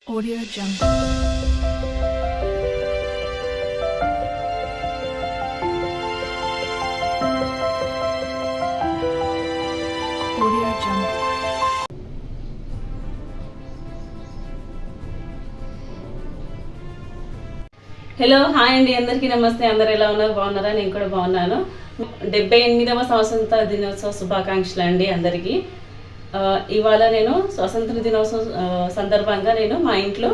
Audio Jungle. Audio Jungle. Hello hi అండి, అందరికీ నమస్తే. అందరు ఎలా ఉన్నారు? బాగున్నారా? నేను కూడా బాగున్నాను. 78వ స్వాతంత్ర దినోత్సవ శుభాకాంక్షలు అండి అందరికీ. ఇవాళ నేను స్వాతంత్ర దినోత్సవం సందర్భంగా నేను మా ఇంట్లో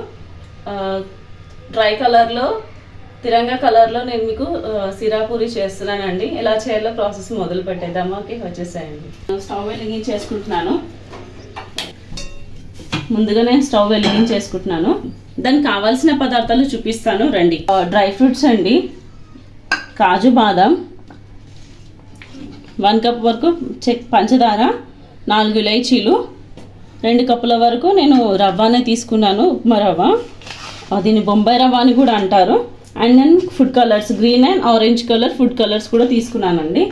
డ్రై కలర్లో తిరంగా కలర్లో నేను మీకు సిరాపూరి చేస్తున్నానండి. ఎలా చేయాలో ప్రాసెస్ మొదలు పెట్టేద్దాము. ఓకే, వచ్చేసాయండి. స్టవ్ వెలిగించేసుకుంటున్నాను. ముందుగా నేను స్టవ్ వెలిగించేసుకుంటున్నాను. దానికి కావాల్సిన పదార్థాలు చూపిస్తాను రండి. డ్రై ఫ్రూట్స్ అండి, కాజు బాదం, 1 కప్ వరకు పంచదార, 4 ఇలైచీలు, 2 కప్పుల వరకు నేను రవ్వనే తీసుకున్నాను, ఉప్మా రవ్వ. దీన్ని బొంబాయి రవ్వ అని కూడా అంటారు. అండ్ నేను food colours, green and orange colour food colours కూడా తీసుకున్నానండి.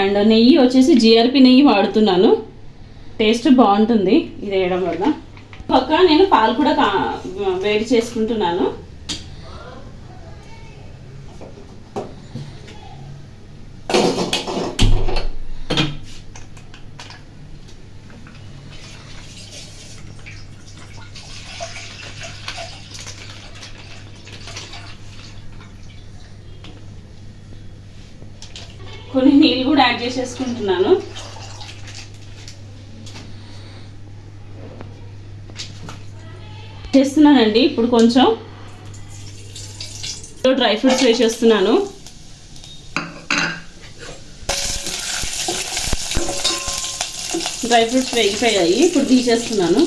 అండ్ నెయ్యి వచ్చేసి జిఆర్పి నెయ్యి వాడుతున్నాను. టేస్ట్ బాగుంటుంది ఇది వేయడం వల్ల. పక్క నేను పాలు కూడా వేడి చేసుకుంటున్నాను. కొన్ని నీళ్ళు కూడా యాడ్ చేసేసుకుంటున్నాను. చేస్తున్నానండి. ఇప్పుడు కొంచెం డ్రై ఫ్రూట్స్ వేసేస్తున్నాను. డ్రై ఫ్రూట్స్ వేగిపోయాయి, ఇప్పుడు తీసేస్తున్నాను.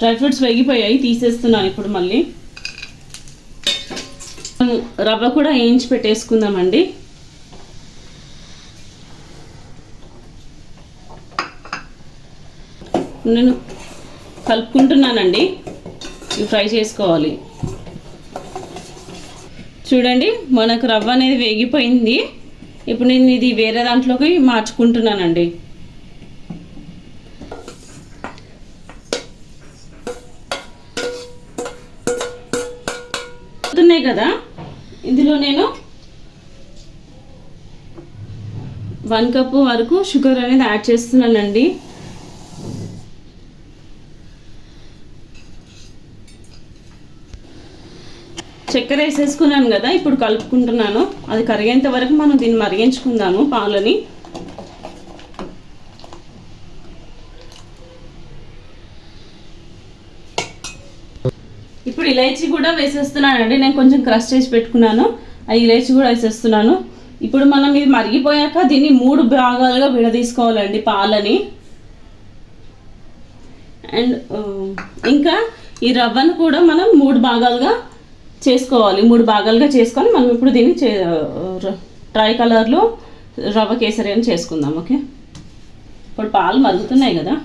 డ్రై ఫ్రూట్స్ వేగిపోయాయి, తీసేస్తున్నాను. ఇప్పుడు మళ్ళీ రవ్వ కూడా వేయించి పెట్టేసుకుందామండి. నేను కలుపుకుంటున్నానండి. ఇవి ఫ్రై చేసుకోవాలి. చూడండి, మనకు రవ్వ అనేది వేగిపోయింది. ఇప్పుడు నేను ఇది వేరే దాంట్లోకి మార్చుకుంటున్నానండి. అవుతున్నాయి కదా, ఇందులో నేను 1 కప్పు వరకు షుగర్ అనేది యాడ్ చేస్తున్నానండి. చక్కెర వేసేసుకున్నాను కదా, ఇప్పుడు కలుపుకుంటున్నాను. అది కరిగేంత వరకు మనం దీన్ని మరిగించుకుందాము పాలని. ఇప్పుడు ఇలైచీ కూడా వేసేస్తున్నానండి. నేను కొంచెం క్రష్ చేసి పెట్టుకున్నాను, ఆ ఇలైచీ కూడా వేసేస్తున్నాను. ఇప్పుడు మనం ఇది మరిగిపోయాక దీన్ని 3 భాగాలుగా విడదీసుకోవాలండి పాలని. అండ్ ఇంకా ఈ రవ్వను కూడా మనం 3 భాగాలుగా చేసుకోవాలి. 3 భాగాలుగా చేసుకొని మనం ఇప్పుడు దీన్ని డ్రై కలర్లో రవ్వ కేసరి అని చేసుకుందాం. ఓకే, ఇప్పుడు పాలు మరుగుతున్నాయి కదా,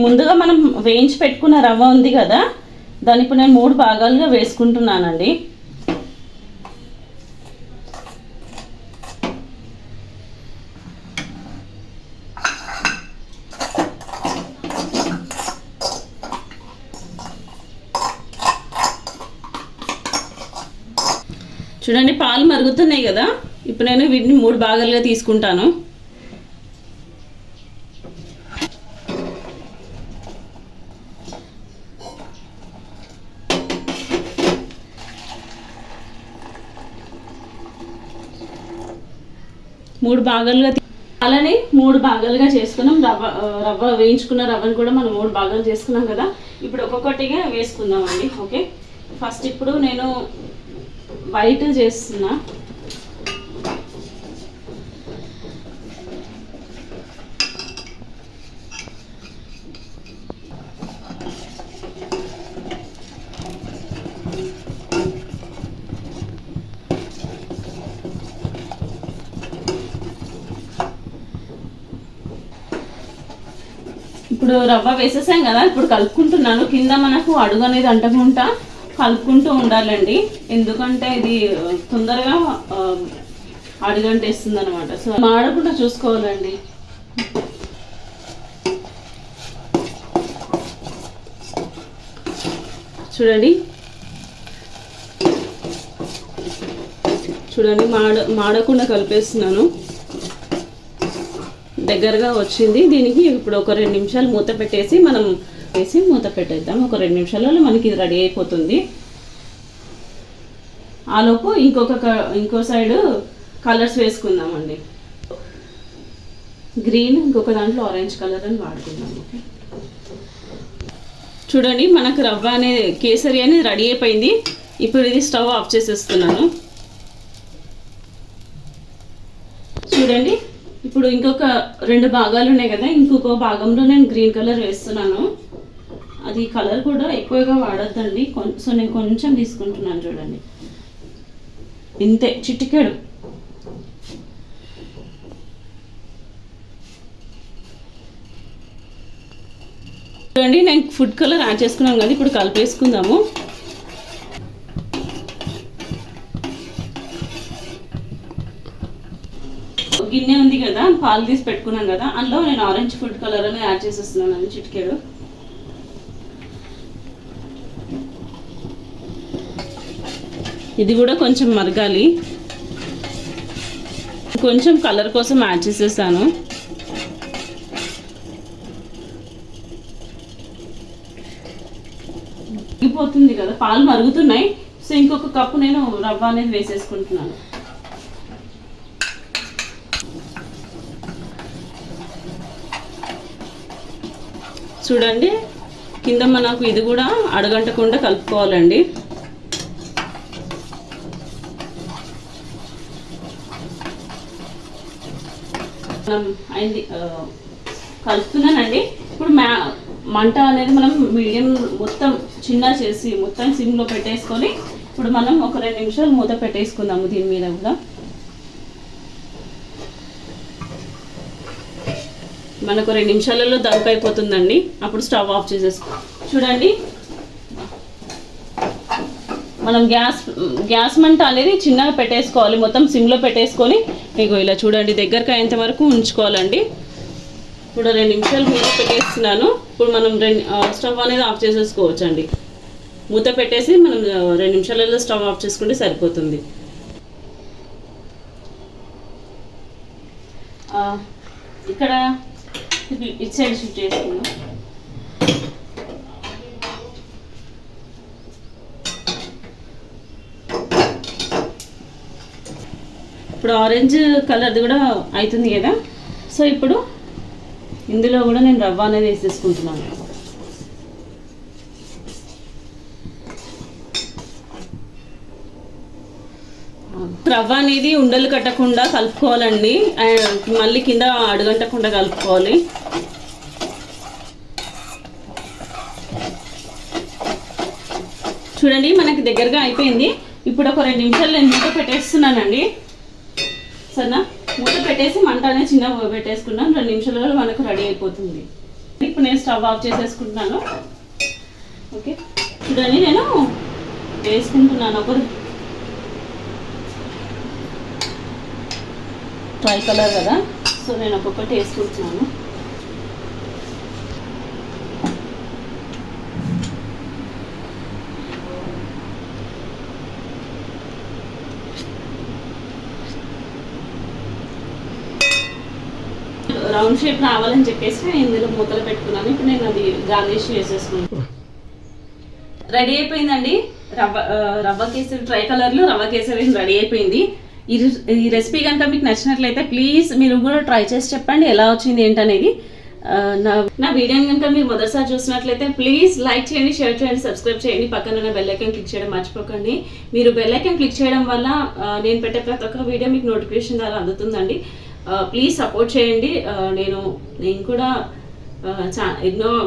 ముందుగా మనం వేయించి పెట్టుకున్న రవ్వ ఉంది కదా, దాన్ని ఇప్పుడు నేను 3 భాగాలుగా వేసుకుంటున్నానండి. చూడండి, పాలు మరుగుతున్నాయి కదా, ఇప్పుడు నేను వీటిని 3 భాగాలుగా తీసుకుంటాను. అలానే 3 భాగాలుగా చేసుకున్నాం. రవ్వ వేయించుకున్న రవ్వను కూడా మనం 3 భాగాలు చేసుకున్నాం కదా, ఇప్పుడు ఒక్కొక్కటిగా వేసుకుందామండి. ఓకే, ఫస్ట్ ఇప్పుడు నేను వైట్ చేస్తున్నా. ఇప్పుడు రవ్వ వేసేసాం కదా, ఇప్పుడు కలుపుకుంటున్నాను. కింద మనకు అడుగు అనేది అంటకుండా కలుపుకుంటూ ఉండాలండి, ఎందుకంటే ఇది తొందరగా అడుగంటేస్తుంది అనమాట. సో మాడకుండా చూసుకోవాలండి. చూడండి చూడండి మాడకుండా కలిపేస్తున్నాను. దగ్గరగా వచ్చింది. దీనికి ఇప్పుడు ఒక 2 నిమిషాలు మూత పెట్టేసి మనం మూత పెట్టేద్దాం. ఒక 2 నిమిషాలలో మనకి ఇది రెడీ అయిపోతుంది. ఆలోపు ఇంకో సైడ్ కలర్స్ వేసుకుందామండి. గ్రీన్, ఇంకొక దాంట్లో ఆరెంజ్ కలర్ అని వాడుకుందాము. చూడండి మనకు రవ్వ అనేది కేసరి అనేది రెడీ అయిపోయింది. ఇప్పుడు ఇది స్టవ్ ఆఫ్ చేసేస్తున్నాను. చూడండి ఇప్పుడు ఇంకొక 2 భాగాలు ఉన్నాయి కదా, ఇంకొక భాగంలో నేను గ్రీన్ కలర్ వేస్తున్నాను. అది కలర్ కూడా ఎక్కువగా వాడొద్దండి, సో నేను కొంచెం తీసుకుంటున్నాను. చూడండి ఇంతే, చిటికెడు. చూడండి నేను ఫుడ్ కలర్ యాడ్ చేసుకున్నాను కదా, ఇప్పుడు కలిపేసుకుందాము. గిన్నె ఉంది కదా, పాలు తీసి పెట్టుకున్నాను కదా, అందులో నేను ఆరెంజ్ ఫుడ్ కలర్ అని యాడ్ చేసేస్తున్నాను. అది చిటికెడు. ఇది కూడా కొంచెం మరగాలి, కొంచెం కలర్ కోసం యాడ్ చేసేసాను. మరిగిపోతుంది కదా, పాలు మరుగుతున్నాయి. సో ఇంకొక కప్పు నేను రవ్వ అనేది వేసేసుకుంటున్నాను. చూడండి కింద మనకు ఇది కూడా అడగంటకుండా కలుపుకోవాలండి. అయింది, కలుపుతున్నానండి. ఇప్పుడు మంట అనేది మనం మీడియం మొత్తం చిన్న చేసి మొత్తం సిమ్లో పెట్టేసుకొని ఇప్పుడు మనం ఒక 2 నిమిషాలు మూత పెట్టేసుకుందాము. దీని మీద కూడా మనకు 2 నిమిషాలలో దమ్ అయిపోతుందండి. అప్పుడు స్టవ్ ఆఫ్ చేసేసుకో. చూడండి మనం గ్యాస్ మంట అనేది చిన్నగా పెట్టేసుకోవాలి, మొత్తం సిమ్లో పెట్టేసుకొని మీకు ఇలా చూడండి దగ్గరకు అయ్యేంత వరకు ఉంచుకోవాలండి. ఇప్పుడు 2 నిమిషాలు మూత పెట్టేస్తున్నాను. ఇప్పుడు మనం స్టవ్ అనేది ఆఫ్ చేసేసుకోవచ్చు అండి. మూత పెట్టేసి మనం 2 నిమిషాలలో స్టవ్ ఆఫ్ చేసుకుంటే సరిపోతుంది. ఇక్కడ ఇటు సైడ్ షిఫ్ట్ చేసుకుందాం. ఇప్పుడు ఆరెంజ్ కలర్ది కూడా అవుతుంది కదా, సో ఇప్పుడు ఇందులో కూడా నేను రవ్వ అనేది వేసేసుకుంటున్నాను. రవ్వ అనేది ఉండలు కట్టకుండా కలుపుకోవాలండి, మళ్ళీ కింద అడుగంటకుండా కలుపుకోవాలి. చూడండి మనకి దగ్గరగా అయిపోయింది. ఇప్పుడు ఒక 2 నిమిషాలు నేను మూత పెట్టేస్తున్నానండి. సరేనా, మూత పెట్టేసి మంట అనేది చిన్నగా పెట్టేసుకున్నాను. 2 నిమిషాలలో మనకు రెడీ అయిపోతుంది. ఇప్పుడు నేను స్టవ్ ఆఫ్ చేసేసుకుంటున్నాను. ఓకే చూడండి నేను వేసుకుంటున్నాను. ఒక ట్రై కలర్ కదా, సో నేను ఒక్కొక్కటి వేసుకుంటున్నాను. రౌండ్ షేప్ రావాలని చెప్పేసి ఇందులో మూతలు పెట్టుకున్నాను. ఇప్పుడు నేను అది గార్నిష్ చేసేసుకున్నాను. రెడీ అయిపోయిందండి. రవ్వ కేసరి ట్రై కలర్లో రవ్వ కేసరి రెడీ అయిపోయింది. ఈ రెసిపీ కనుక మీకు నచ్చినట్లయితే ప్లీజ్ మీరు కూడా ట్రై చేసి చెప్పండి ఎలా వచ్చింది ఏంటనేది. నా వీడియోని కనుక మీరు మొదటిసారి చూసినట్లయితే ప్లీజ్ లైక్ చేయండి, షేర్ చేయండి, సబ్స్క్రైబ్ చేయండి. పక్కన ఉన్న బెల్ ఐకాన్ క్లిక్ చేయడం మర్చిపోకండి. మీరు బెల్ ఐకాన్ క్లిక్ చేయడం వల్ల నేను పెట్టే ప్రతి ఒక్క వీడియో మీకు నోటిఫికేషన్ ద్వారా అందుతుందండి. ప్లీజ్ సపోర్ట్ చేయండి. నేను కూడా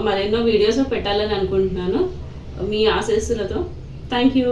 మరెన్నో వీడియోస్ పెట్టాలని అనుకుంటున్నాను మీ ఆశీస్సులతో. Thank you.